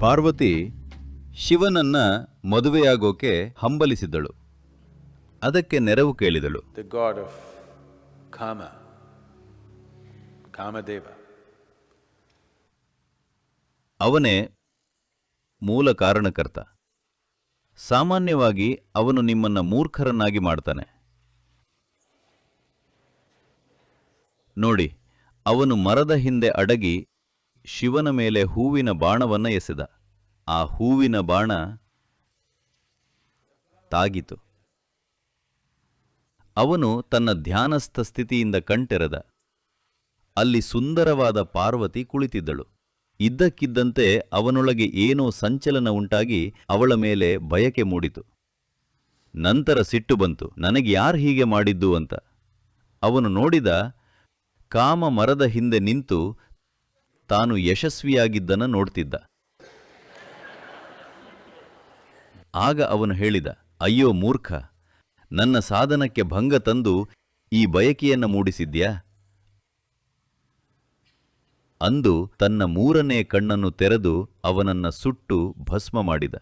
ಪಾರ್ವತಿ ಶಿವನನ್ನ ಮದುವೆಯಾಗೋಕೆ ಹಂಬಲಿಸಿದ್ದಳು. ಅದಕ್ಕೆ ನೆರವು ಕೇಳಿದಳು. The god of Kama, Kamadeva. ಅವನೇ ಮೂಲ ಕಾರಣಕರ್ತ. ಸಾಮಾನ್ಯವಾಗಿ ಅವನು ನಿಮ್ಮನ್ನ ಮೂರ್ಖರನ್ನಾಗಿ ಮಾಡ್ತಾನೆ. ನೋಡಿ, ಅವನು ಮರದ ಹಿಂದೆ ಅಡಗಿ ಶಿವನ ಮೇಲೆ ಹೂವಿನ ಬಾಣವನ್ನ ಎಸೆದ. ಆ ಹೂವಿನ ಬಾಣ ತಾಗಿತು. ಅವನು ತನ್ನ ಧ್ಯಾನಸ್ಥ ಸ್ಥಿತಿಯಿಂದ ಕಣ್ತೆರೆದ. ಅಲ್ಲಿ ಸುಂದರವಾದ ಪಾರ್ವತಿ ಕುಳಿತಿದ್ದಳು. ಇದ್ದಕ್ಕಿದ್ದಂತೆ ಅವನೊಳಗೆ ಏನೋ ಸಂಚಲನ ಉಂಟಾಗಿ ಅವಳ ಮೇಲೆ ಬಯಕೆ ಮೂಡಿತು. ನಂತರ ಸಿಟ್ಟು ಬಂತು, ನನಗೆ ಯಾರು ಹೀಗೆ ಮಾಡಿದ್ದು ಅಂತ. ಅವನು ನೋಡಿದ, ಕಾಮ ಮರದ ಹಿಂದೆ ನಿಂತು ತಾನು ಯಶಸ್ವಿಯಾಗಿದ್ದನ್ನು ನೋಡ್ತಿದ್ದ. ಆಗ ಅವನು ಹೇಳಿದ, ಅಯ್ಯೋ ಮೂರ್ಖ, ನನ್ನ ಸಾಧನಕ್ಕೆ ಭಂಗ ತಂದು ಈ ಬಯಕೆಯನ್ನು ಮೂಡಿಸಿದ್ಯಾ? ಅಂದು ತನ್ನ ಮೂರನೇ ಕಣ್ಣನ್ನು ತೆರೆದು ಅವನನ್ನ ಸುಟ್ಟು ಭಸ್ಮ ಮಾಡಿದ.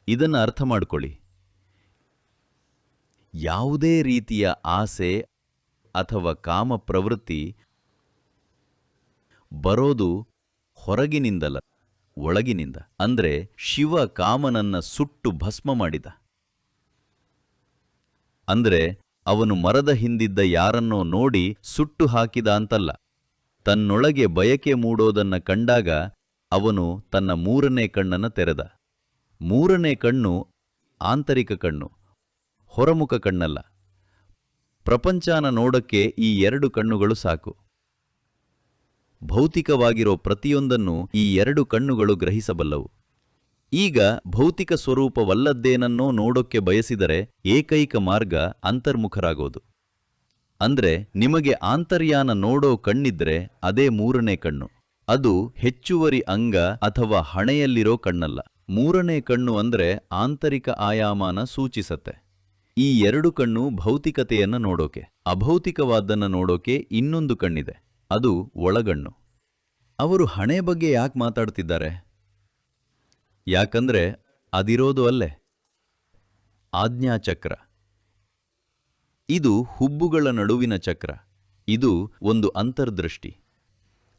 ಇದನ್ನು ಅರ್ಥ ಮಾಡಿಕೊಳ್ಳಿ. ಯಾವುದೇ ರೀತಿಯ ಆಸೆ ಅಥವಾ ಕಾಮ ಪ್ರವೃತ್ತಿ ಬರೋದು ಹೊರಗಿನಿಂದಲ್ಲ, ಒಳಗಿನಿಂದ. ಅಂದ್ರೆ ಶಿವ ಕಾಮನನ್ನ ಸುಟ್ಟು ಭಸ್ಮ ಮಾಡಿದ. ಅಂದ್ರೆ ಅವನು ಮರದ ಹಿಂದಿದ್ದ ಯಾರನ್ನೋ ನೋಡಿ ಸುಟ್ಟು ಹಾಕಿದ ಅಂತಲ್ಲ. ತನ್ನೊಳಗೆ ಬಯಕೆ ಮೂಡೋದನ್ನ ಕಂಡಾಗ ಅವನು ತನ್ನ ಮೂರನೇ ಕಣ್ಣನ್ನು ತೆರೆದ. ಮೂರನೇ ಕಣ್ಣು ಆಂತರಿಕ ಕಣ್ಣು, ಹೊರಮುಖ ಕಣ್ಣಲ್ಲ. ಪ್ರಪಂಚನ ನೋಡಕ್ಕೆ ಈ ಎರಡು ಕಣ್ಣುಗಳು ಸಾಕು. ಭೌತಿಕವಾಗಿರೋ ಪ್ರತಿಯೊಂದನ್ನು ಈ ಎರಡು ಕಣ್ಣುಗಳು ಗ್ರಹಿಸಬಲ್ಲವು. ಈಗ ಭೌತಿಕ ಸ್ವರೂಪವಲ್ಲದ್ದೇನನ್ನೋ ನೋಡೋಕ್ಕೆ ಬಯಸಿದರೆ ಏಕೈಕ ಮಾರ್ಗ ಅಂತರ್ಮುಖರಾಗೋದು. ಅಂದ್ರೆ ನಿಮಗೆ ಆಂತರ್ಯಾನ ನೋಡೋ ಕಣ್ಣಿದ್ರೆ ಅದೇ ಮೂರನೇ ಕಣ್ಣು. ಅದು ಹೆಚ್ಚುವರಿ ಅಂಗ ಅಥವಾ ಹಣೆಯಲ್ಲಿರೋ ಕಣ್ಣಲ್ಲ. ಮೂರನೇ ಕಣ್ಣು ಅಂದ್ರೆ ಆಂತರಿಕ ಆಯಾಮನ ಸೂಚಿಸತ್ತೆ. ಈ ಎರಡು ಕಣ್ಣು ಭೌತಿಕತೆಯನ್ನ ನೋಡೋಕೆ. ಅಭೌತಿಕವಾದ್ದನ್ನ ನೋಡೋಕೆ ಇನ್ನೊಂದು ಕಣ್ಣಿದೆ, ಅದು ಒಳಗಣ್ಣು. ಅವರು ಹಣೆ ಬಗ್ಗೆ ಯಾಕೆ ಮಾತಾಡ್ತಿದ್ದಾರೆ? ಯಾಕಂದ್ರೆ ಅದಿರೋದು ಅಲ್ಲೇ. ಆಜ್ಞಾಚಕ್ರ. ಇದು ಹುಬ್ಬುಗಳ ನಡುವಿನ ಚಕ್ರ. ಇದು ಒಂದು ಅಂತರ್ದೃಷ್ಟಿ.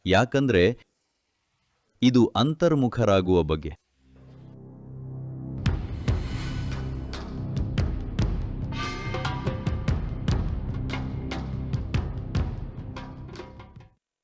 ಯಾಕಂದ್ರೆ ಇದು ಅಂತರ್ಮುಖರಾಗುವ ಬಗ್ಗೆ.